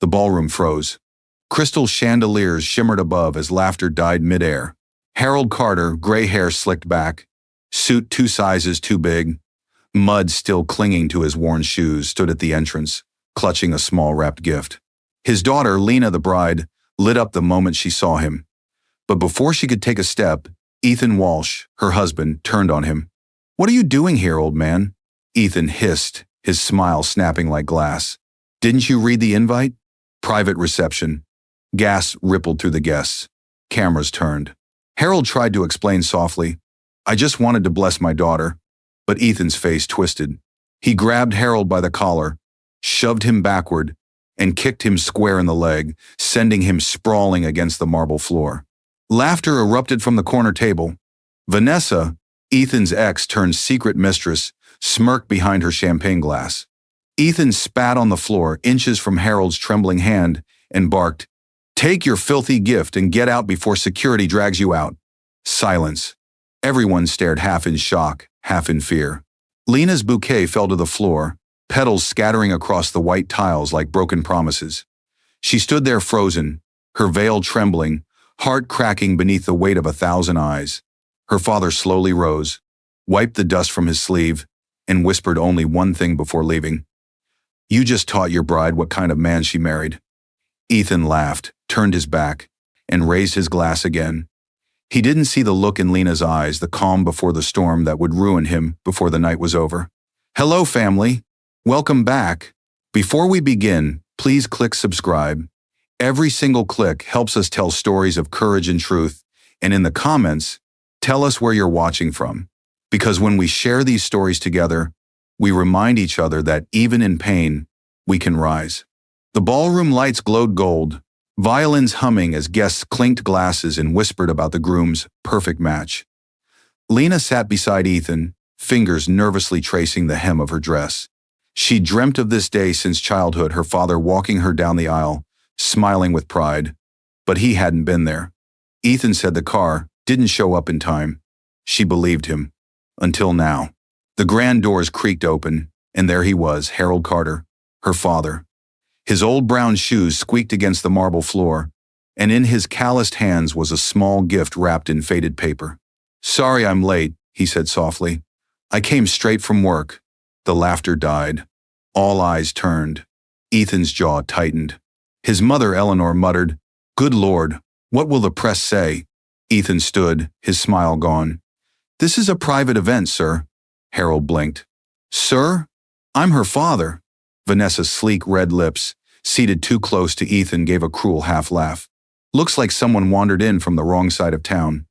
The ballroom froze. Crystal chandeliers shimmered above as laughter died midair. Harold Carter, gray hair slicked back, suit 2 sizes too big, mud still clinging to his worn shoes, stood at the entrance, clutching a small wrapped gift. His daughter, Lena the bride, lit up the moment she saw him. But before she could take a step, Ethan Walsh, her husband, turned on him. "What are you doing here, old man?" Ethan hissed, his smile snapping like glass. "Didn't you read the invite?" Private reception. Gas rippled through the guests. Cameras turned. Harold tried to explain softly, "I just wanted to bless my daughter." But Ethan's face twisted. He grabbed Harold by the collar, shoved him backward, and kicked him square in the leg, sending him sprawling against the marble floor. Laughter erupted from the corner table. Vanessa, Ethan's ex-turned-secret mistress, smirked behind her champagne glass. Ethan spat on the floor inches from Harold's trembling hand and barked, "Take your filthy gift and get out before security drags you out." Silence. Everyone stared, half in shock, half in fear. Lena's bouquet fell to the floor, petals scattering across the white tiles like broken promises. She stood there frozen, her veil trembling, heart cracking beneath the weight of 1,000 eyes. Her father slowly rose, wiped the dust from his sleeve, and whispered only one thing before leaving. "You just taught your bride what kind of man she married." Ethan laughed, turned his back, and raised his glass again. He didn't see the look in Lena's eyes, the calm before the storm that would ruin him before the night was over. "Hello, family. Welcome back. Before we begin, please click subscribe. Every single click helps us tell stories of courage and truth, and in the comments, tell us where you're watching from. Because when we share these stories together, we remind each other that even in pain, we can rise." The ballroom lights glowed gold, violins humming as guests clinked glasses and whispered about the groom's perfect match. Lena sat beside Ethan, fingers nervously tracing the hem of her dress. She dreamt of this day since childhood, her father walking her down the aisle, smiling with pride. But he hadn't been there. Ethan said the car didn't show up in time. She believed him. Until now. The grand doors creaked open, and there he was, Harold Carter, her father. His old brown shoes squeaked against the marble floor, and in his calloused hands was a small gift wrapped in faded paper. "Sorry I'm late," he said softly. "I came straight from work." The laughter died. All eyes turned. Ethan's jaw tightened. His mother, Eleanor, muttered, "Good Lord, what will the press say?" Ethan stood, his smile gone. "This is a private event, sir." Harold blinked. "Sir? I'm her father." Vanessa's sleek red lips, seated too close to Ethan, gave a cruel half-laugh. "Looks like someone wandered in from the wrong side of town."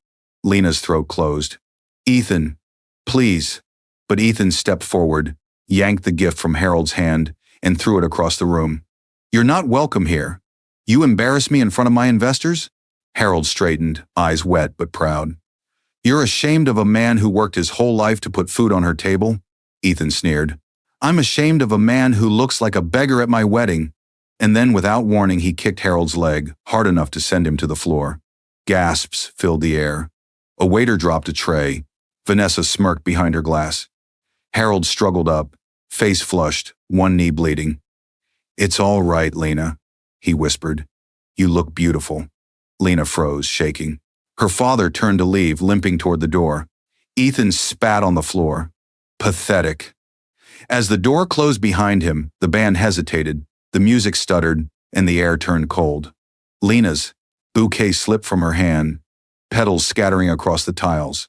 Lena's throat closed. "Ethan, please." But Ethan stepped forward, yanked the gift from Harold's hand, and threw it across the room. "You're not welcome here. You embarrass me in front of my investors?" Harold straightened, eyes wet but proud. "You're ashamed of a man who worked his whole life to put food on her table?" Ethan sneered. "I'm ashamed of a man who looks like a beggar at my wedding." And then, without warning, he kicked Harold's leg, hard enough to send him to the floor. Gasps filled the air. A waiter dropped a tray. Vanessa smirked behind her glass. Harold struggled up, face flushed, one knee bleeding. "It's all right, Lena," he whispered. "You look beautiful." Lena froze, shaking. Her father turned to leave, limping toward the door. Ethan spat on the floor. Pathetic. As the door closed behind him, the band hesitated, the music stuttered, and the air turned cold. Lena's bouquet slipped from her hand, petals scattering across the tiles.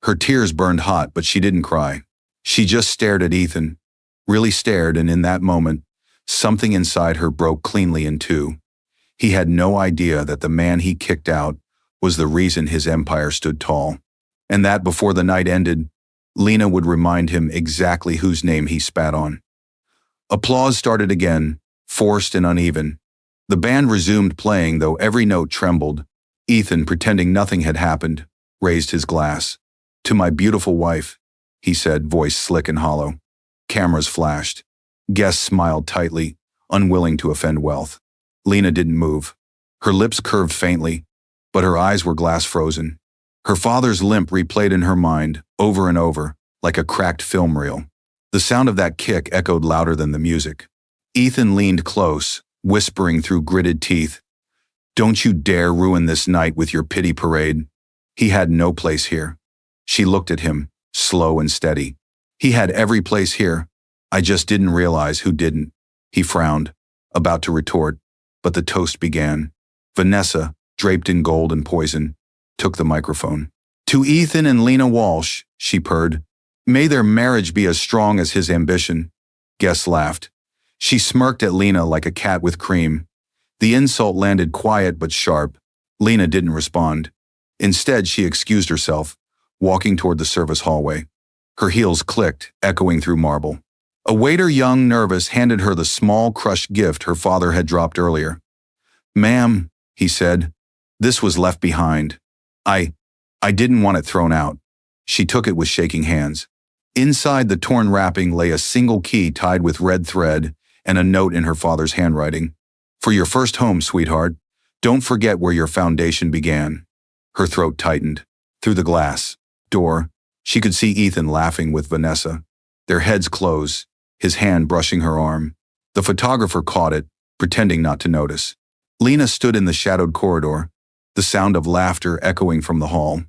Her tears burned hot, but she didn't cry. She just stared at Ethan, really stared, and in that moment, something inside her broke cleanly in two. He had no idea that the man he kicked out was the reason his empire stood tall, and that before the night ended, Lena would remind him exactly whose name he spat on. Applause started again, forced and uneven. The band resumed playing, though every note trembled. Ethan, pretending nothing had happened, raised his glass. "To my beautiful wife," he said, voice slick and hollow. Cameras flashed. Guests smiled tightly, unwilling to offend wealth. Lena didn't move. Her lips curved faintly, but her eyes were glass frozen. Her father's limp replayed in her mind, over and over, like a cracked film reel. The sound of that kick echoed louder than the music. Ethan leaned close, whispering through gritted teeth, "Don't you dare ruin this night with your pity parade." He had no place here. She looked at him, slow and steady. "He had every place here. I just didn't realize who didn't." He frowned, about to retort, but the toast began. Vanessa, draped in gold and poison, took the microphone. "To Ethan and Lena Walsh," she purred. "May their marriage be as strong as his ambition." Guests laughed. She smirked at Lena like a cat with cream. The insult landed quiet but sharp. Lena didn't respond. Instead, she excused herself, walking toward the service hallway. Her heels clicked, echoing through marble. A waiter, young, nervous, handed her the small, crushed gift her father had dropped earlier. "Ma'am," he said, "this was left behind. I didn't want it thrown out." She took it with shaking hands. Inside the torn wrapping lay a single key tied with red thread and a note in her father's handwriting. "For your first home, sweetheart, don't forget where your foundation began." Her throat tightened. Through the glass door, she could see Ethan laughing with Vanessa. Their heads close, his hand brushing her arm. The photographer caught it, pretending not to notice. Lena stood in the shadowed corridor, the sound of laughter echoing from the hall.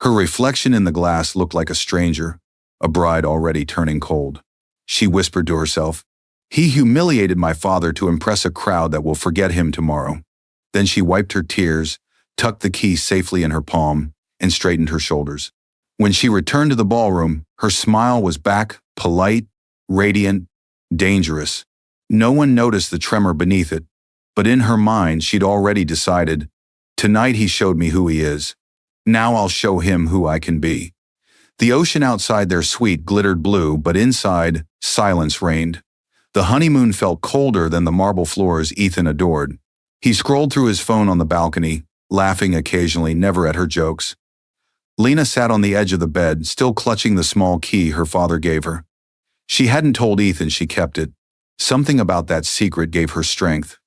Her reflection in the glass looked like a stranger, a bride already turning cold. She whispered to herself, "He humiliated my father to impress a crowd that will forget him tomorrow." Then she wiped her tears, tucked the key safely in her palm, and straightened her shoulders. When she returned to the ballroom, her smile was back, polite, radiant, dangerous. No one noticed the tremor beneath it, but in her mind she'd already decided, "Tonight he showed me who he is. Now I'll show him who I can be." The ocean outside their suite glittered blue, but inside, silence reigned. The honeymoon felt colder than the marble floors Ethan adored. He scrolled through his phone on the balcony, laughing occasionally, never at her jokes. Lena sat on the edge of the bed, still clutching the small key her father gave her. She hadn't told Ethan she kept it. Something about that secret gave her strength.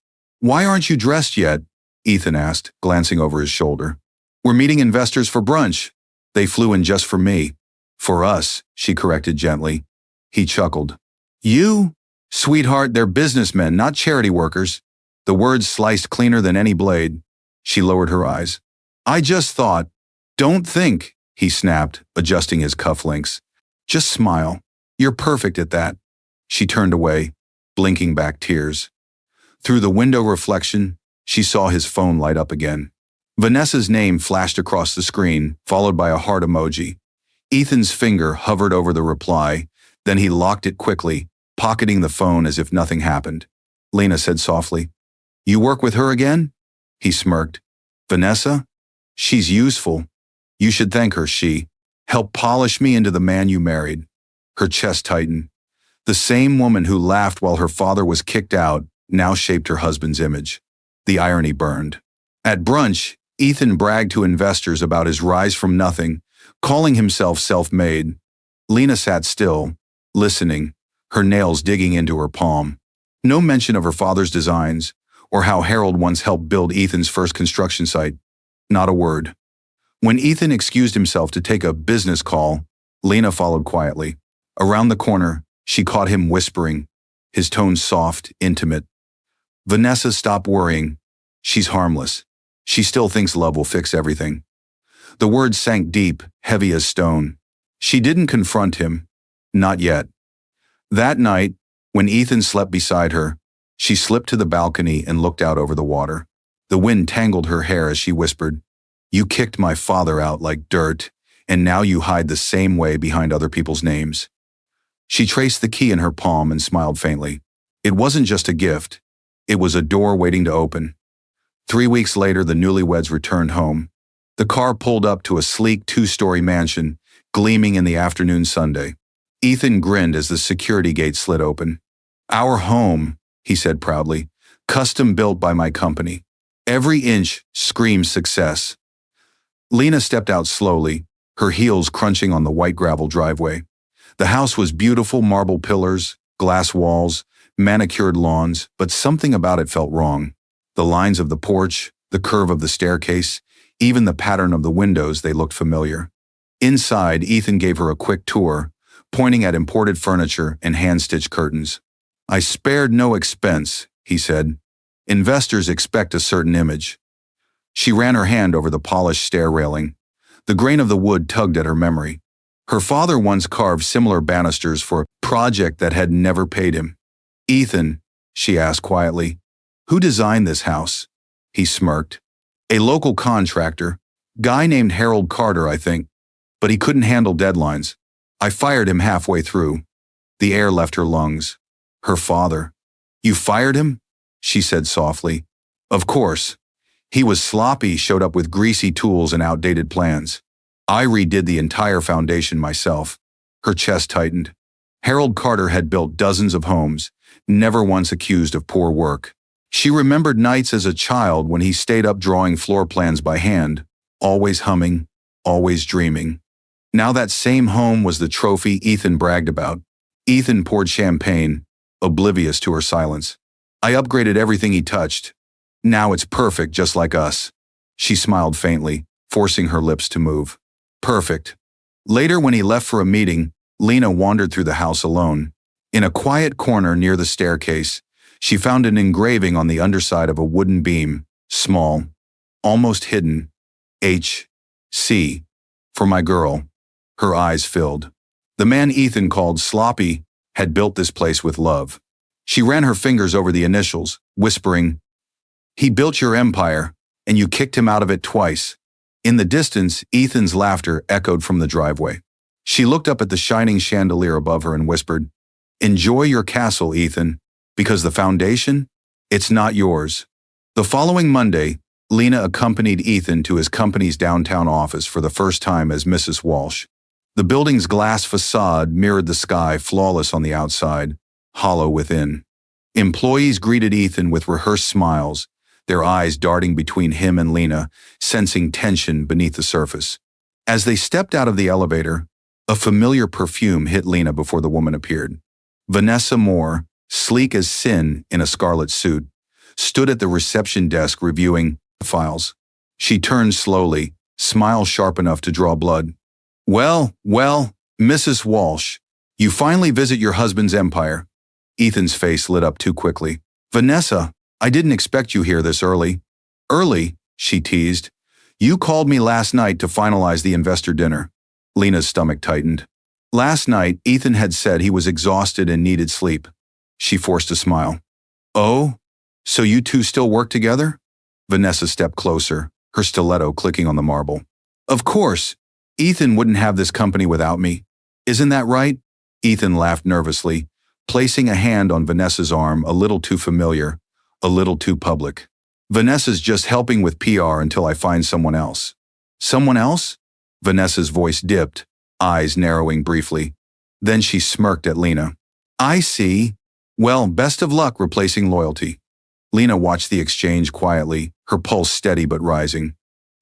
"Why aren't you dressed yet?" Ethan asked, glancing over his shoulder. "We're meeting investors for brunch. They flew in just for me." "For us," she corrected gently. He chuckled. "You? Sweetheart, they're businessmen, not charity workers." The words sliced cleaner than any blade. She lowered her eyes. "I just thought." "Don't think," he snapped, adjusting his cufflinks. "Just smile. You're perfect at that." She turned away, blinking back tears. Through the window reflection, she saw his phone light up again. Vanessa's name flashed across the screen, followed by a heart emoji. Ethan's finger hovered over the reply, then he locked it quickly, pocketing the phone as if nothing happened. Lena said softly, "You work with her again?" He smirked. "Vanessa? She's useful. You should thank her. She helped polish me into the man you married." Her chest tightened. The same woman who laughed while her father was kicked out now shaped her husband's image. The irony burned. At brunch, Ethan bragged to investors about his rise from nothing, calling himself self-made. Lena sat still, listening, her nails digging into her palm. No mention of her father's designs, or how Harold once helped build Ethan's first construction site. Not a word. When Ethan excused himself to take a business call, Lena followed quietly. Around the corner, she caught him whispering, his tone soft, intimate. "Vanessa, stop worrying. She's harmless. She still thinks love will fix everything." The words sank deep, heavy as stone. She didn't confront him. Not yet. That night, when Ethan slept beside her, she slipped to the balcony and looked out over the water. The wind tangled her hair as she whispered, "You kicked my father out like dirt, and now you hide the same way behind other people's names." She traced the key in her palm and smiled faintly. It wasn't just a gift. It was a door waiting to open. 3 weeks later, the newlyweds returned home. The car pulled up to a sleek 2-story mansion, gleaming in the afternoon sunday. Ethan grinned as the security gate slid open. "Our home," he said proudly, "custom built by my company. Every inch screams success." Lena stepped out slowly, her heels crunching on the white gravel driveway. The house was beautiful, marble pillars, glass walls, manicured lawns, but something about it felt wrong. The lines of the porch, the curve of the staircase, even the pattern of the windows, they looked familiar. Inside, Ethan gave her a quick tour, pointing at imported furniture and hand-stitched curtains. "I spared no expense," he said, Investors expect a certain image. She ran her hand over the polished stair railing. The grain of the wood tugged at her memory. Her father once carved similar banisters for a project that had never paid him. "Ethan," she asked quietly, "who designed this house?" He smirked. "A local contractor. Guy named Harold Carter, I think. But he couldn't handle deadlines. I fired him halfway through." The air left her lungs. Her father. "You fired him?" she said softly. "Of course. He was sloppy, showed up with greasy tools and outdated plans. I redid the entire foundation myself." Her chest tightened. Harold Carter had built dozens of homes, never once accused of poor work. She remembered nights as a child when he stayed up drawing floor plans by hand, always humming, always dreaming. Now that same home was the trophy Ethan bragged about. Ethan poured champagne, oblivious to her silence. "I upgraded everything he touched. Now it's perfect just like us." She smiled faintly, forcing her lips to move. "Perfect." Later, when he left for a meeting, Lena wandered through the house alone. In a quiet corner near the staircase, she found an engraving on the underside of a wooden beam, small, almost hidden. H.C. For my girl. Her eyes filled. The man Ethan called Sloppy had built this place with love. She ran her fingers over the initials, whispering, "He built your empire, and you kicked him out of it twice." In the distance, Ethan's laughter echoed from the driveway. She looked up at the shining chandelier above her and whispered, "Enjoy your castle, Ethan, because the foundation, it's not yours." The following Monday, Lena accompanied Ethan to his company's downtown office for the first time as Mrs. Walsh. The building's glass facade mirrored the sky, flawless on the outside, hollow within. Employees greeted Ethan with rehearsed smiles, their eyes darting between him and Lena, sensing tension beneath the surface. As they stepped out of the elevator, a familiar perfume hit Lena before the woman appeared. Vanessa Moore, sleek as sin in a scarlet suit, stood at the reception desk reviewing files. She turned slowly, smile sharp enough to draw blood. Well, Mrs. Walsh, you finally visit your husband's empire." Ethan's face lit up too quickly. "Vanessa, I didn't expect you here this early." "Early?" she teased. "You called me last night to finalize the investor dinner." Lena's stomach tightened. Last night, Ethan had said he was exhausted and needed sleep. She forced a smile. "Oh, so you two still work together?" Vanessa stepped closer, her stiletto clicking on the marble. "Of course. Ethan wouldn't have this company without me. Isn't that right?" Ethan laughed nervously, placing a hand on Vanessa's arm, a little too familiar, a little too public. "Vanessa's just helping with PR until I find someone else." "Someone else?" Vanessa's voice dipped, eyes narrowing briefly. Then she smirked at Lena. "I see. Well, best of luck replacing loyalty." Lena watched the exchange quietly, her pulse steady but rising.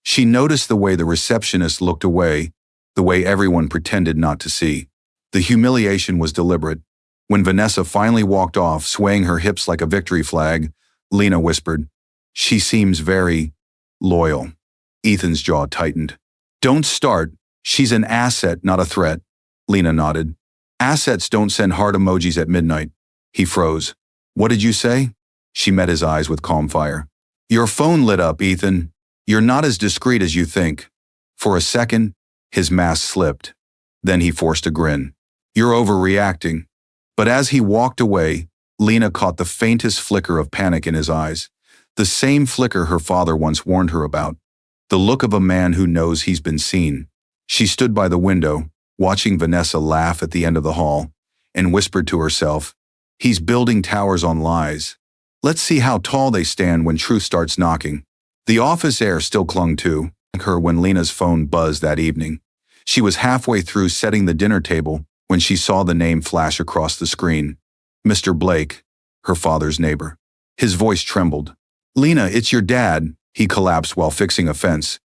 She noticed the way the receptionist looked away, the way everyone pretended not to see. The humiliation was deliberate. When Vanessa finally walked off, swaying her hips like a victory flag, Lena whispered, "She seems very loyal." Ethan's jaw tightened. "Don't start. She's an asset, not a threat." Lena nodded. "Assets don't send heart emojis at midnight." He froze. "What did you say?" She met his eyes with calm fire. "Your phone lit up, Ethan. You're not as discreet as you think." For a second, his mask slipped. Then he forced a grin. "You're overreacting." But as he walked away, Lena caught the faintest flicker of panic in his eyes, the same flicker her father once warned her about, the look of a man who knows he's been seen. She stood by the window, watching Vanessa laugh at the end of the hall, and whispered to herself, "He's building towers on lies. Let's see how tall they stand when truth starts knocking." The office air still clung to her when Lena's phone buzzed that evening. She was halfway through setting the dinner table when she saw the name flash across the screen. Mr. Blake, her father's neighbor. His voice trembled. "Lena, it's your dad." He collapsed while fixing a fence.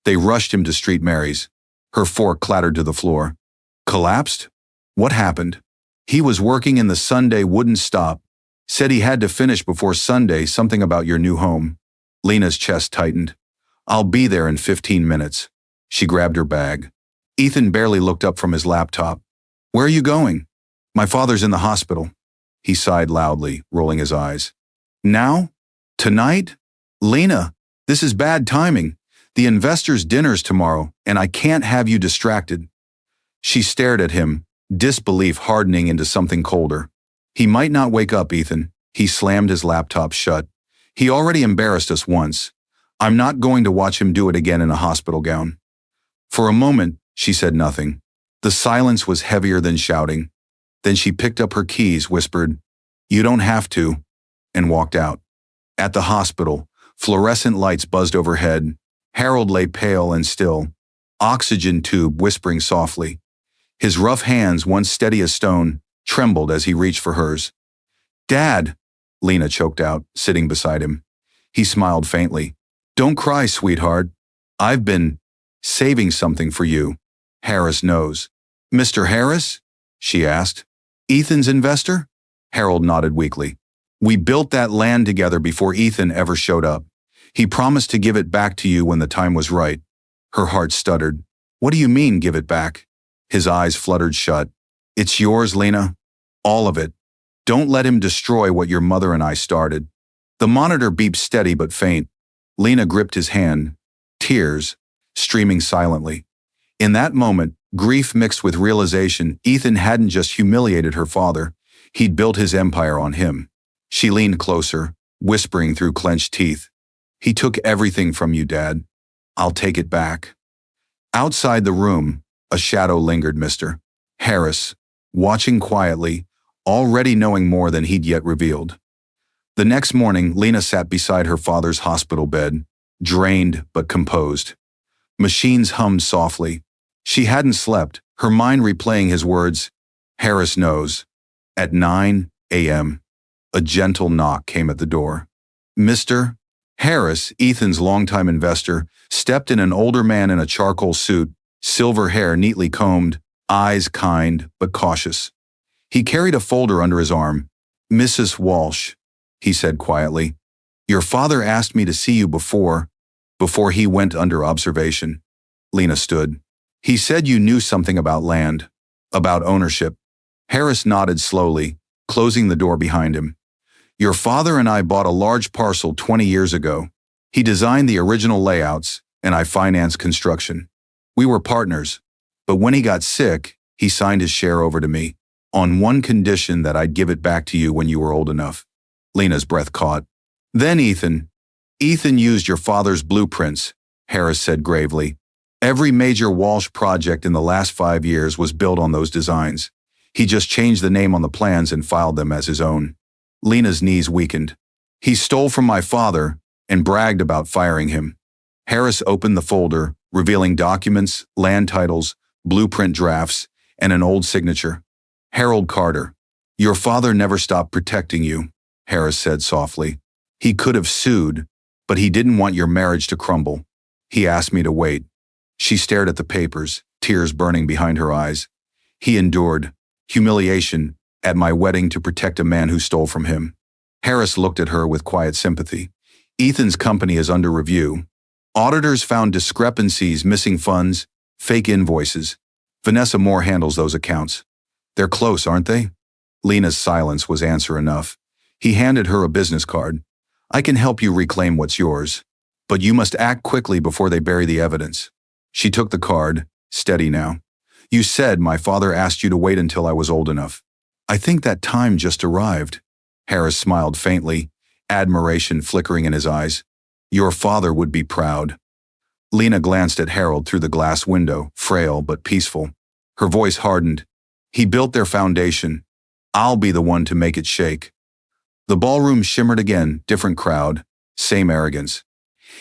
They rushed him to Street Mary's. Her fork clattered to the floor. "Collapsed? What happened?" "He was working and the Sunday wouldn't stop. Said he had to finish before Sunday, something about your new home." Lena's chest tightened. "I'll be there in 15 minutes." She grabbed her bag. Ethan barely looked up from his laptop. "Where are you going?" "My father's in the hospital." He sighed loudly, rolling his eyes. "Now?" Tonight? Lena, this is bad timing. The investors' dinner's tomorrow, and I can't have you distracted. She stared at him, disbelief hardening into something colder. He might not wake up, Ethan. He slammed his laptop shut. He already embarrassed us once. I'm not going to watch him do it again in a hospital gown. For a moment, she said nothing. The silence was heavier than shouting. Then she picked up her keys, whispered, "You don't have to," and walked out. At the hospital, fluorescent lights buzzed overhead. Harold lay pale and still, oxygen tube whispering softly. His rough hands, once steady as stone, trembled as he reached for hers. "Dad," Lena choked out, sitting beside him. He smiled faintly. "Don't cry, sweetheart. I've been saving something for you. Harris knows." "Mr. Harris?" she asked. "Ethan's investor?" Harold nodded weakly. "We built that land together before Ethan ever showed up. He promised to give it back to you when the time was right." Her heart stuttered. "What do you mean, give it back?" His eyes fluttered shut. "It's yours, Lena. All of it. Don't let him destroy what your mother and I started." The monitor beeped steady but faint. Lena gripped his hand, tears streaming silently. In that moment, grief mixed with realization Ethan hadn't just humiliated her father, he'd built his empire on him. She leaned closer, whispering through clenched teeth, "He took everything from you, Dad. I'll take it back." Outside the room, a shadow lingered. Mr. Harris, watching quietly, already knowing more than he'd yet revealed. The next morning, Lena sat beside her father's hospital bed, drained but composed. Machines hummed softly. She hadn't slept, her mind replaying his words. "Harris knows." At 9 a.m., a gentle knock came at the door. Mr. Harris, Ethan's longtime investor, stepped in. An older man in a charcoal suit, silver hair neatly combed, eyes kind but cautious. He carried a folder under his arm. "Mrs. Walsh," he said quietly, "your father asked me to see you before he went under observation." Lena stood. "He said you knew something about land, about ownership." Harris nodded slowly, closing the door behind him. "Your father and I bought a large parcel 20 years ago. He designed the original layouts, and I financed construction. We were partners, but when he got sick, he signed his share over to me, on one condition, that I'd give it back to you when you were old enough." Lena's breath caught. "Then Ethan used your father's blueprints," Harris said gravely. "Every major Walsh project in the last 5 years was built on those designs. He just changed the name on the plans and filed them as his own." Lena's knees weakened. "He stole from my father and bragged about firing him." Harris opened the folder, revealing documents, land titles, blueprint drafts, and an old signature. "Harold Carter. Your father never stopped protecting you," Harris said softly. "He could have sued, but he didn't want your marriage to crumble. He asked me to wait." She stared at the papers, tears burning behind her eyes. "He endured humiliation at my wedding to protect a man who stole from him." Harris looked at her with quiet sympathy. "Ethan's company is under review. Auditors found discrepancies, missing funds, fake invoices. Vanessa Moore handles those accounts. They're close, aren't they?" Lena's silence was answer enough. He handed her a business card. "I can help you reclaim what's yours, but you must act quickly before they bury the evidence." She took the card, steady now. "You said my father asked you to wait until I was old enough. I think that time just arrived." Harris smiled faintly, admiration flickering in his eyes. "Your father would be proud." Lena glanced at Harold through the glass window, frail but peaceful. Her voice hardened. "He built their foundation. I'll be the one to make it shake." The ballroom shimmered again, different crowd, same arrogance.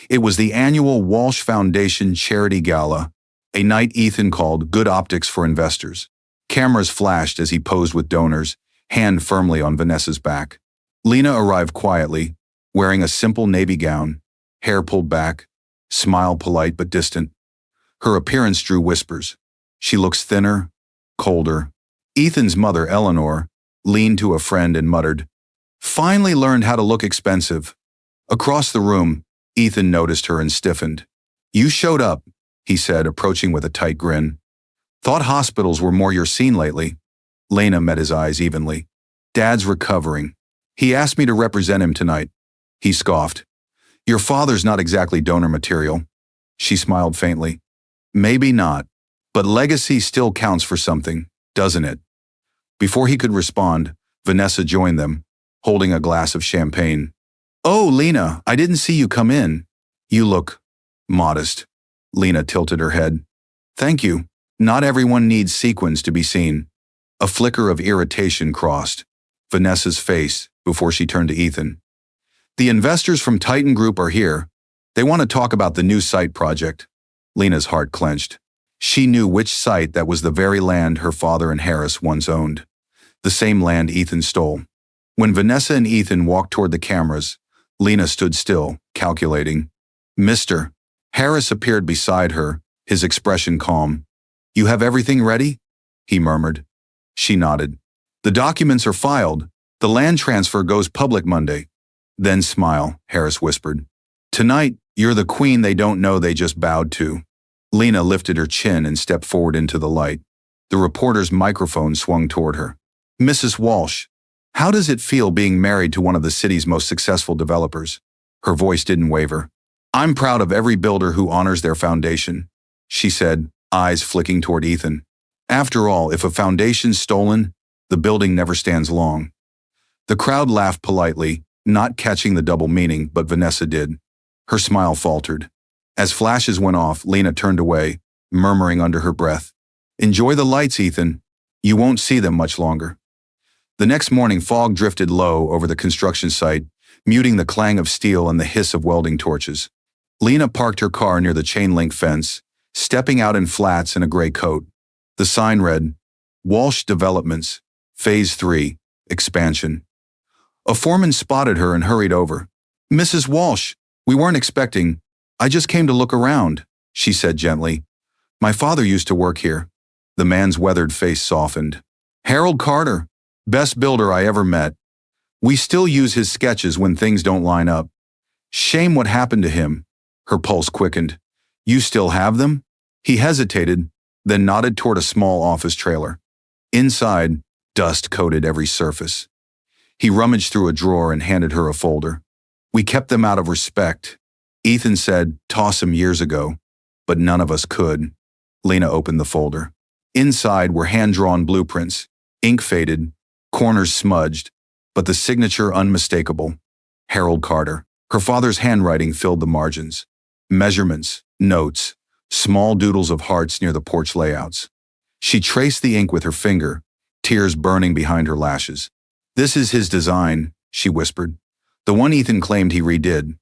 It was the annual Walsh Foundation Charity Gala, a night Ethan called Good Optics for Investors. Cameras flashed as he posed with donors, hand firmly on Vanessa's back. Lena arrived quietly, wearing a simple navy gown, hair pulled back, smile polite but distant. Her appearance drew whispers. She looks thinner, colder. Ethan's mother, Eleanor, leaned to a friend and muttered, "Finally learned how to look expensive." Across the room, Ethan noticed her and stiffened. "You showed up," he said, approaching with a tight grin. "Thought hospitals were more your scene lately." Lena met his eyes evenly. "Dad's recovering. He asked me to represent him tonight." He scoffed. Your father's not exactly donor material. She smiled faintly. Maybe not, but legacy still counts for something, doesn't it? Before he could respond, Vanessa joined them, holding a glass of champagne. Oh, Lena, I didn't see you come in. You look modest. Lena tilted her head. Thank you. Not everyone needs sequins to be seen. A flicker of irritation crossed Vanessa's face before she turned to Ethan. The investors from Titan Group are here. They want to talk about the new site project. Lena's heart clenched. She knew which site that was, the very land her father and Harris once owned. The same land Ethan stole. When Vanessa and Ethan walked toward the cameras, Lena stood still, calculating. Mr. Harris appeared beside her, his expression calm. You have everything ready? He murmured. She nodded. The documents are filed. The land transfer goes public Monday. Then smile, Harris whispered. Tonight, you're the queen they don't know they just bowed to. Lena lifted her chin and stepped forward into the light. The reporter's microphone swung toward her. Mrs. Walsh, how does it feel being married to one of the city's most successful developers? Her voice didn't waver. I'm proud of every builder who honors their foundation, she said, eyes flicking toward Ethan. After all, if a foundation's stolen, the building never stands long. The crowd laughed politely, not catching the double meaning, but Vanessa did. Her smile faltered. As flashes went off, Lena turned away, murmuring under her breath, Enjoy the lights, Ethan. You won't see them much longer. The next morning, fog drifted low over the construction site, muting the clang of steel and the hiss of welding torches. Lena parked her car near the chain-link fence, stepping out in flats and a gray coat. The sign read, Walsh Developments, Phase 3, Expansion. A foreman spotted her and hurried over. Mrs. Walsh, we weren't expecting. I just came to look around, she said gently. My father used to work here. The man's weathered face softened. Harold Carter, best builder I ever met. We still use his sketches when things don't line up. Shame what happened to him. Her pulse quickened. You still have them? He hesitated, then nodded toward a small office trailer. Inside, dust coated every surface. He rummaged through a drawer and handed her a folder. We kept them out of respect. Ethan said, toss them years ago, but none of us could. Lena opened the folder. Inside were hand-drawn blueprints, ink faded, corners smudged, but the signature unmistakable. Harold Carter. Her father's handwriting filled the margins. Measurements, notes, small doodles of hearts near the porch layouts. She traced the ink with her finger, tears burning behind her lashes. This is his design, she whispered. The one Ethan claimed he redid.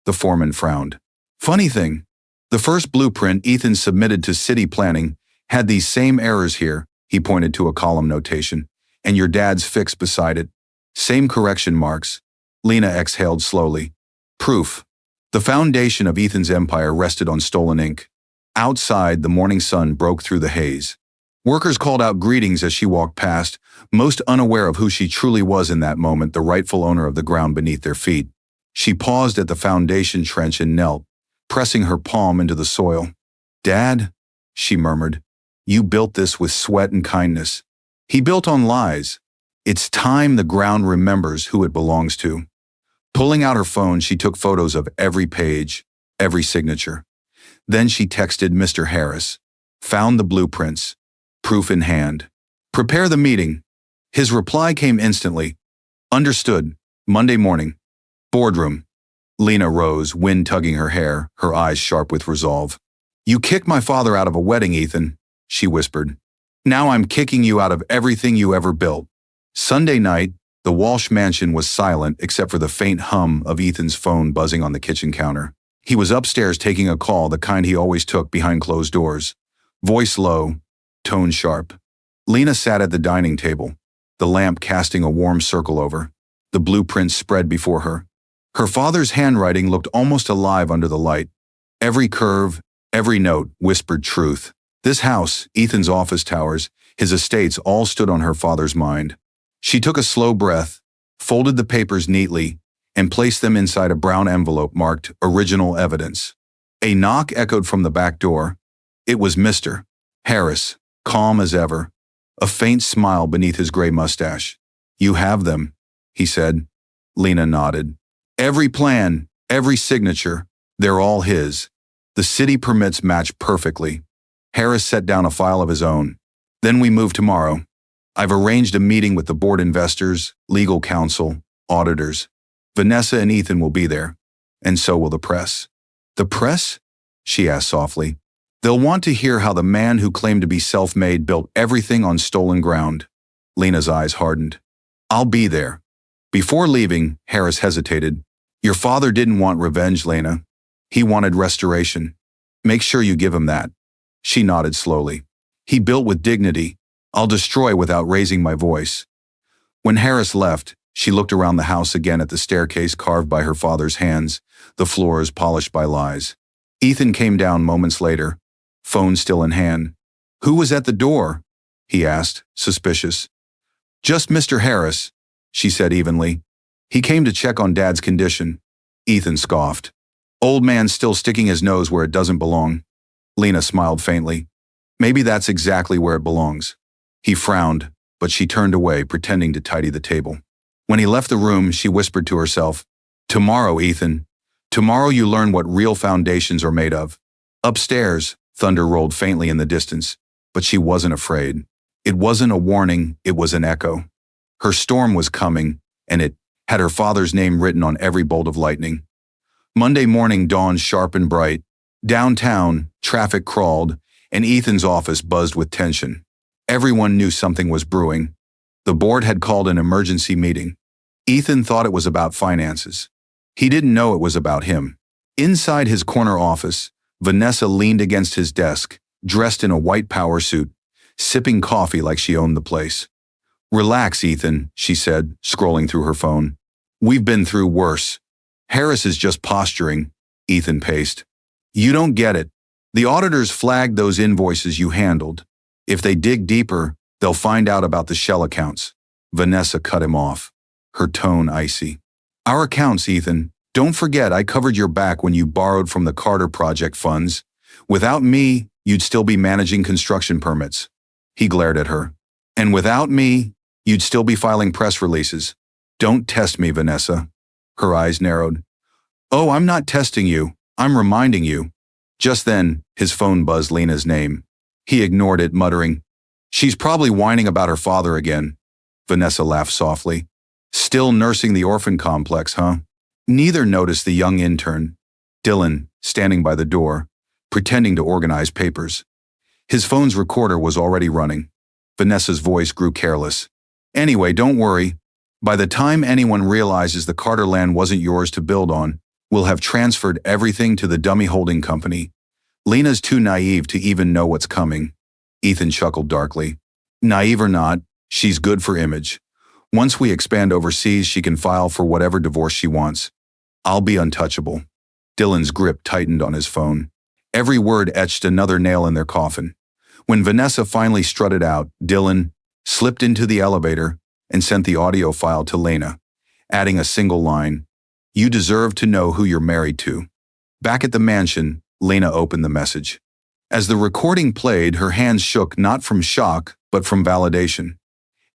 The foreman frowned. Funny thing, the first blueprint Ethan submitted to city planning had these same errors here, he pointed to a column notation, and your dad's fix beside it. Same correction marks. Lena exhaled slowly. Proof. The foundation of Ethan's empire rested on stolen ink. Outside, the morning sun broke through the haze. Workers called out greetings as she walked past, most unaware of who she truly was in that moment, the rightful owner of the ground beneath their feet. She paused at the foundation trench and knelt, pressing her palm into the soil. Dad, she murmured, you built this with sweat and kindness. He built on lies. It's time the ground remembers who it belongs to. Pulling out her phone, she took photos of every page, every signature. Then she texted Mr. Harris, found the blueprints, proof in hand. Prepare the meeting. His reply came instantly. Understood. Monday morning. Boardroom. Lena rose, wind tugging her hair, her eyes sharp with resolve. You kicked my father out of a wedding, Ethan, she whispered. Now I'm kicking you out of everything you ever built. Sunday night, the Walsh mansion was silent except for the faint hum of Ethan's phone buzzing on the kitchen counter. He was upstairs taking a call, the kind he always took behind closed doors. Voice low, tone sharp. Lena sat at the dining table, the lamp casting a warm circle over. The blueprints spread before her. Her father's handwriting looked almost alive under the light. Every curve, every note whispered truth. This house, Ethan's office towers, his estates all stood on her father's mind. She took a slow breath, folded the papers neatly, and placed them inside a brown envelope marked Original Evidence. A knock echoed from the back door. It was Mr. Harris, calm as ever, a faint smile beneath his gray mustache. You have them, he said. Lena nodded. Every plan, every signature, they're all his. The city permits match perfectly. Harris set down a file of his own. Then we move tomorrow. I've arranged a meeting with the board investors, legal counsel, auditors. Vanessa and Ethan will be there. And so will the press. The press? She asked softly. They'll want to hear how the man who claimed to be self-made built everything on stolen ground. Lena's eyes hardened. I'll be there. Before leaving, Harris hesitated. Your father didn't want revenge, Lena. He wanted restoration. Make sure you give him that. She nodded slowly. He built with dignity. I'll destroy without raising my voice. When Harris left, she looked around the house again at the staircase carved by her father's hands, the floors polished by lies. Ethan came down moments later, phone still in hand. Who was at the door? He asked, suspicious. Just Mr. Harris, she said evenly. He came to check on Dad's condition. Ethan scoffed. Old man still sticking his nose where it doesn't belong. Lena smiled faintly. Maybe that's exactly where it belongs. He frowned, but she turned away, pretending to tidy the table. When he left the room, she whispered to herself, Tomorrow, Ethan. Tomorrow you learn what real foundations are made of. Upstairs, thunder rolled faintly in the distance, but she wasn't afraid. It wasn't a warning, it was an echo. Her storm was coming, and it had her father's name written on every bolt of lightning. Monday morning dawned sharp and bright. Downtown, traffic crawled, and Ethan's office buzzed with tension. Everyone knew something was brewing. The board had called an emergency meeting. Ethan thought it was about finances. He didn't know it was about him. Inside his corner office, Vanessa leaned against his desk, dressed in a white power suit, sipping coffee like she owned the place. Relax, Ethan, she said, scrolling through her phone. We've been through worse. Harris is just posturing, Ethan paced. You don't get it. The auditors flagged those invoices you handled. If they dig deeper, they'll find out about the shell accounts. Vanessa cut him off, her tone icy. Our accounts, Ethan. Don't forget I covered your back when you borrowed from the Carter Project funds. Without me, you'd still be managing construction permits. He glared at her. And without me, you'd still be filing press releases. Don't test me, Vanessa. Her eyes narrowed. Oh, I'm not testing you. I'm reminding you. Just then, his phone buzzed Lena's name. He ignored it, muttering, She's probably whining about her father again. Vanessa laughed softly. Still nursing the orphan complex, huh? Neither noticed the young intern, Dylan, standing by the door, pretending to organize papers. His phone's recorder was already running. Vanessa's voice grew careless. Anyway, don't worry. By the time anyone realizes the Carter land wasn't yours to build on, we'll have transferred everything to the dummy holding company. Lena's too naive to even know what's coming. Ethan chuckled darkly. Naive or not, she's good for image. Once we expand overseas, she can file for whatever divorce she wants. I'll be untouchable. Dylan's grip tightened on his phone. Every word etched another nail in their coffin. When Vanessa finally strutted out, Dylan slipped into the elevator and sent the audio file to Lena, adding a single line. You deserve to know who you're married to. Back at the mansion, Lena opened the message. As the recording played, her hands shook not from shock, but from validation.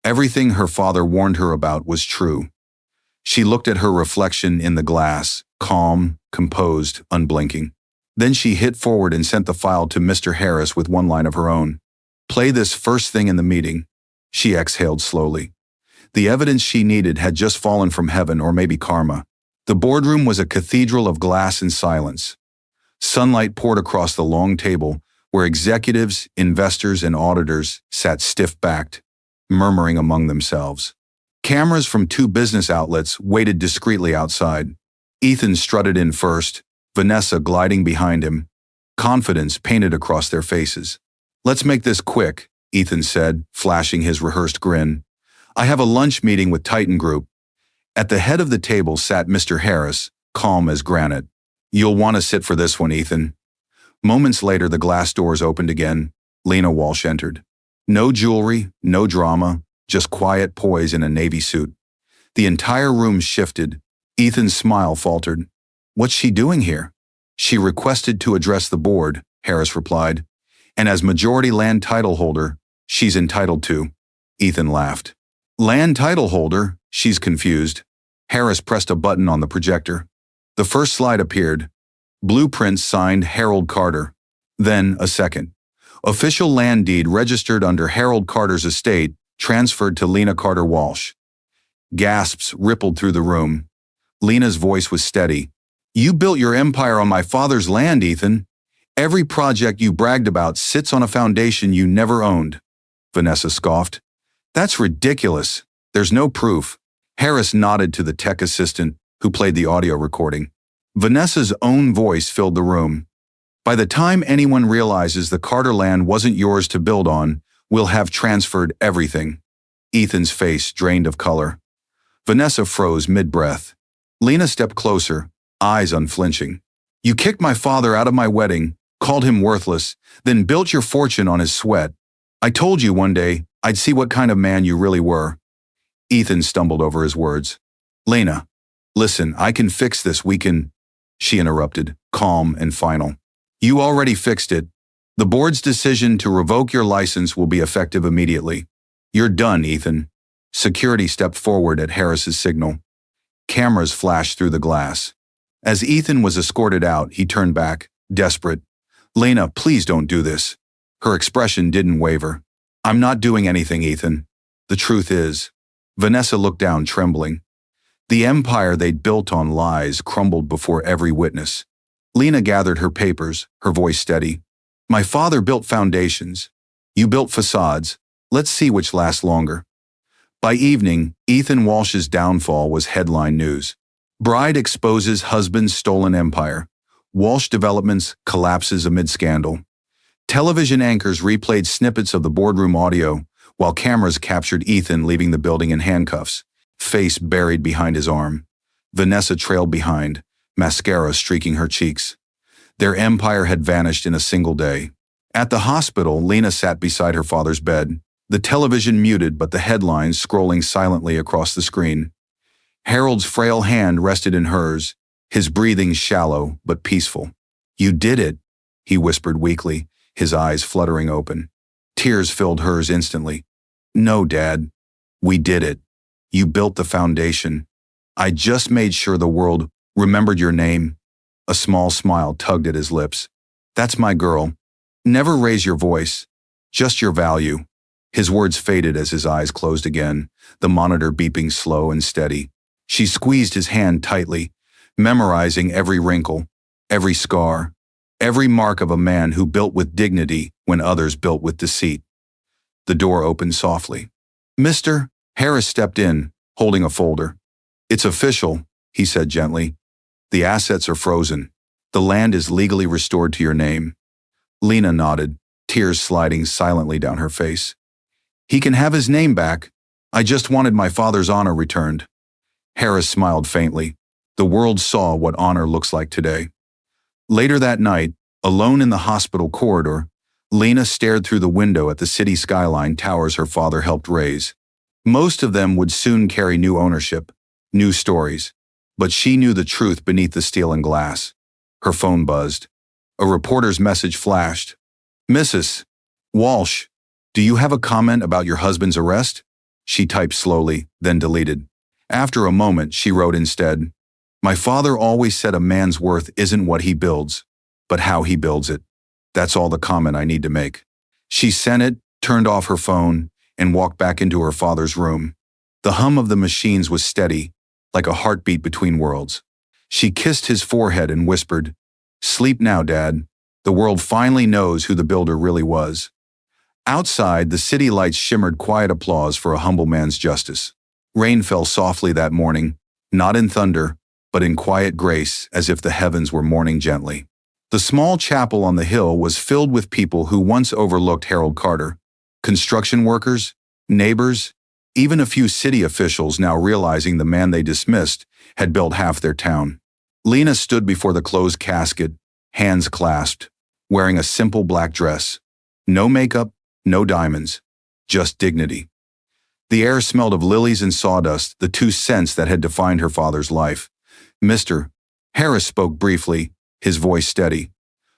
Everything her father warned her about was true. She looked at her reflection in the glass, calm, composed, unblinking. Then she hit forward and sent the file to Mr. Harris with one line of her own. Play this first thing in the meeting. She exhaled slowly. The evidence she needed had just fallen from heaven or maybe karma. The boardroom was a cathedral of glass and silence. Sunlight poured across the long table where executives, investors, and auditors sat stiff-backed, murmuring among themselves. Cameras from 2 business outlets waited discreetly outside. Ethan strutted in first, Vanessa gliding behind him. Confidence painted across their faces. Let's make this quick, Ethan said, flashing his rehearsed grin. I have a lunch meeting with Titan Group. At the head of the table sat Mr. Harris, calm as granite. You'll want to sit for this one, Ethan. Moments later, the glass doors opened again. Lena Walsh entered. No jewelry, no drama, just quiet poise in a navy suit. The entire room shifted. Ethan's smile faltered. What's she doing here? She requested to address the board, Harris replied. And as majority land title holder, she's entitled to. Ethan laughed. Land title holder? She's confused. Harris pressed a button on the projector. The first slide appeared. Blueprints signed Harold Carter. Then a second. Official land deed registered under Harold Carter's estate, transferred to Lena Carter Walsh. Gasps rippled through the room. Lena's voice was steady. "You built your empire on my father's land, Ethan. Every project you bragged about sits on a foundation you never owned." Vanessa scoffed. "That's ridiculous. There's no proof." Harris nodded to the tech assistant, who played the audio recording. Vanessa's own voice filled the room. "By the time anyone realizes the Carter land wasn't yours to build on, we'll have transferred everything." Ethan's face drained of color. Vanessa froze mid-breath. Lena stepped closer, eyes unflinching. "You kicked my father out of my wedding, called him worthless, then built your fortune on his sweat. I told you one day I'd see what kind of man you really were." Ethan stumbled over his words. "Lena, listen, I can fix this, we can—" She interrupted, calm and final. "You already fixed it. The board's decision to revoke your license will be effective immediately. You're done, Ethan." Security stepped forward at Harris's signal. Cameras flashed through the glass. As Ethan was escorted out, he turned back, desperate. "Lena, please don't do this." Her expression didn't waver. "I'm not doing anything, Ethan. The truth is—" Vanessa looked down, trembling. The empire they'd built on lies crumbled before every witness. Lena gathered her papers, her voice steady. "My father built foundations. You built facades. Let's see which lasts longer." By evening, Ethan Walsh's downfall was headline news. Bride exposes husband's stolen empire. Walsh Developments collapses amid scandal. Television anchors replayed snippets of the boardroom audio, while cameras captured Ethan leaving the building in handcuffs, face buried behind his arm. Vanessa trailed behind, mascara streaking her cheeks. Their empire had vanished in a single day. At the hospital, Lena sat beside her father's bed, the television muted but the headlines scrolling silently across the screen. Harold's frail hand rested in hers, his breathing shallow but peaceful. "You did it," he whispered weakly, his eyes fluttering open. Tears filled hers instantly. "No, Dad. We did it. You built the foundation. I just made sure the world remembered your name." A small smile tugged at his lips. "That's my girl. Never raise your voice. Just your value." His words faded as his eyes closed again, the monitor beeping slow and steady. She squeezed his hand tightly, memorizing every wrinkle, every scar, every mark of a man who built with dignity when others built with deceit. The door opened softly. "Mr." Harris stepped in, holding a folder. "It's official," he said gently. "The assets are frozen. The land is legally restored to your name." Lena nodded, tears sliding silently down her face. "He can have his name back. I just wanted my father's honor returned." Harris smiled faintly. The world saw what honor looks like today. Later that night, alone in the hospital corridor, Lena stared through the window at the city skyline towers her father helped raise. Most of them would soon carry new ownership, new stories, but she knew the truth beneath the steel and glass. Her phone buzzed. A reporter's message flashed. "Mrs. Walsh, do you have a comment about your husband's arrest?" She typed slowly, then deleted. After a moment, she wrote instead, "My father always said a man's worth isn't what he builds, but how he builds it. That's all the comment I need to make." She sent it, turned off her phone, and walked back into her father's room. The hum of the machines was steady, like a heartbeat between worlds. She kissed his forehead and whispered, "Sleep now, Dad. The world finally knows who the builder really was." Outside, the city lights shimmered quiet applause for a humble man's justice. Rain fell softly that morning, not in thunder, but in quiet grace, as if the heavens were mourning gently. The small chapel on the hill was filled with people who once overlooked Harold Carter. Construction workers, neighbors, even a few city officials now realizing the man they dismissed had built half their town. Lena stood before the closed casket, hands clasped, wearing a simple black dress. No makeup, no diamonds, just dignity. The air smelled of lilies and sawdust, the two scents that had defined her father's life. "Mr." Harris spoke briefly, his voice steady.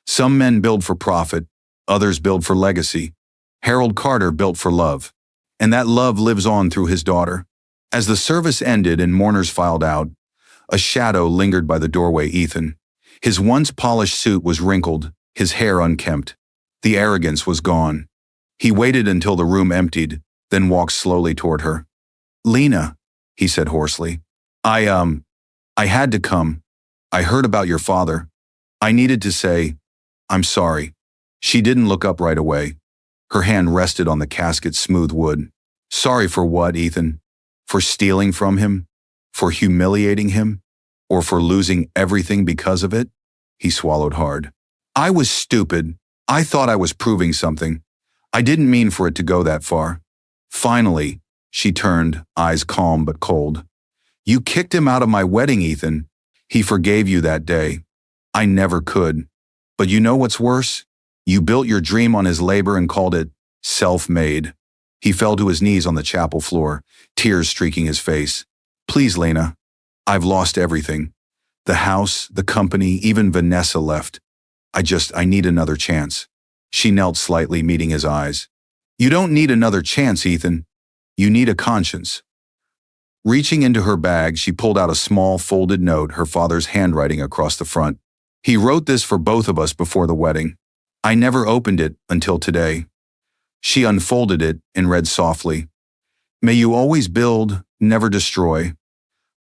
"Some men build for profit, others build for legacy. Harold Carter built for love, and that love lives on through his daughter." As the service ended and mourners filed out, a shadow lingered by the doorway. Ethan. His once polished suit was wrinkled, his hair unkempt. The arrogance was gone. He waited until the room emptied, then walked slowly toward her. "Lena," he said hoarsely. I had to come. I heard about your father. I needed to say, I'm sorry." She didn't look up right away. Her hand rested on the casket's smooth wood. "Sorry for what, Ethan? For stealing from him? For humiliating him? Or for losing everything because of it?" He swallowed hard. "I was stupid. I thought I was proving something. I didn't mean for it to go that far." Finally, she turned, eyes calm but cold. "You kicked him out of my wedding, Ethan. He forgave you that day. I never could. But you know what's worse? You built your dream on his labor and called it self-made." He fell to his knees on the chapel floor, tears streaking his face. "Please, Lena. I've lost everything. The house, the company, even Vanessa left. I need another chance." She knelt slightly, meeting his eyes. "You don't need another chance, Ethan. You need a conscience." Reaching into her bag, she pulled out a small folded note, her father's handwriting across the front. "He wrote this for both of us before the wedding. I never opened it until today." She unfolded it and read softly, "May you always build, never destroy."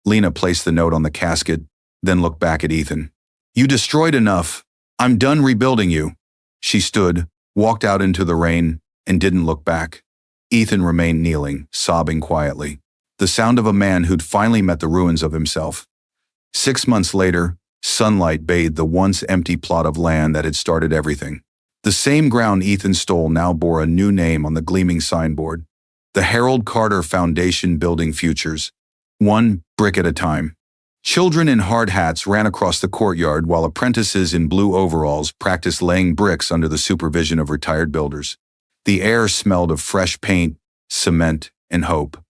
Lena placed the note on the casket, then looked back at Ethan. "You destroyed enough. I'm done rebuilding you." She stood, walked out into the rain, and didn't look back. Ethan remained kneeling, sobbing quietly, the sound of a man who'd finally met the ruins of himself. 6 months later, sunlight bathed the once empty plot of land that had started everything. The same ground Ethan stole now bore a new name on the gleaming signboard: the Harold Carter Foundation, building futures, one brick at a time. Children in hard hats ran across the courtyard while apprentices in blue overalls practiced laying bricks under the supervision of retired builders. The air smelled of fresh paint, cement, and hope.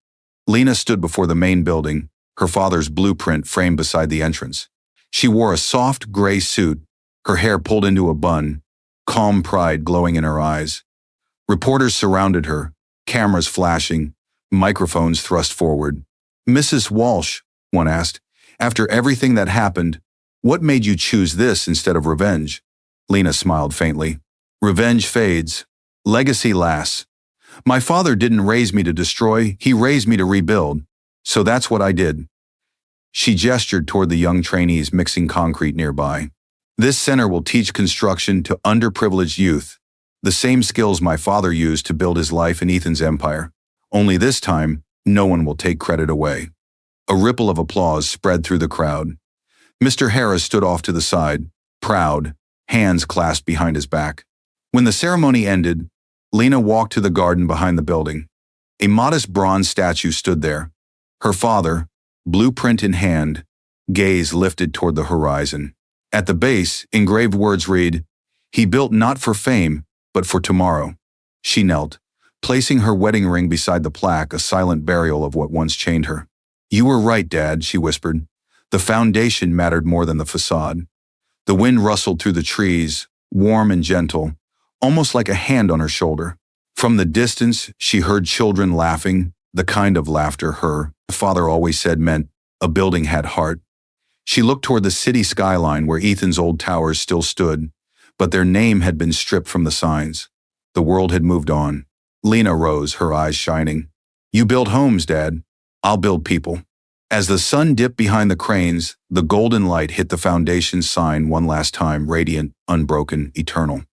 Lena stood before the main building, her father's blueprint framed beside the entrance. She wore a soft gray suit, her hair pulled into a bun, calm pride glowing in her eyes. Reporters surrounded her, cameras flashing, microphones thrust forward. "Mrs. Walsh," one asked, "after everything that happened, what made you choose this instead of revenge?" Lena smiled faintly. "Revenge fades. Legacy lasts. My father didn't raise me to destroy, he raised me to rebuild. So that's what I did." She gestured toward the young trainees mixing concrete nearby. "This center will teach construction to underprivileged youth, the same skills my father used to build his life and Ethan's empire. Only this time, no one will take credit away." A ripple of applause spread through the crowd. Mr. Harris stood off to the side, proud, hands clasped behind his back. When the ceremony ended, Lena walked to the garden behind the building. A modest bronze statue stood there. Her father, blueprint in hand, gaze lifted toward the horizon. At the base, engraved words read, "He built not for fame, but for tomorrow." She knelt, placing her wedding ring beside the plaque, a silent burial of what once chained her. "You were right, Dad," she whispered. "The foundation mattered more than the facade." The wind rustled through the trees, warm and gentle, almost like a hand on her shoulder. From the distance, she heard children laughing, the kind of laughter her father always said meant a building had heart. She looked toward the city skyline where Ethan's old towers still stood, but their name had been stripped from the signs. The world had moved on. Lena rose, her eyes shining. "You build homes, Dad. I'll build people." As the sun dipped behind the cranes, the golden light hit the foundation's sign one last time, radiant, unbroken, eternal.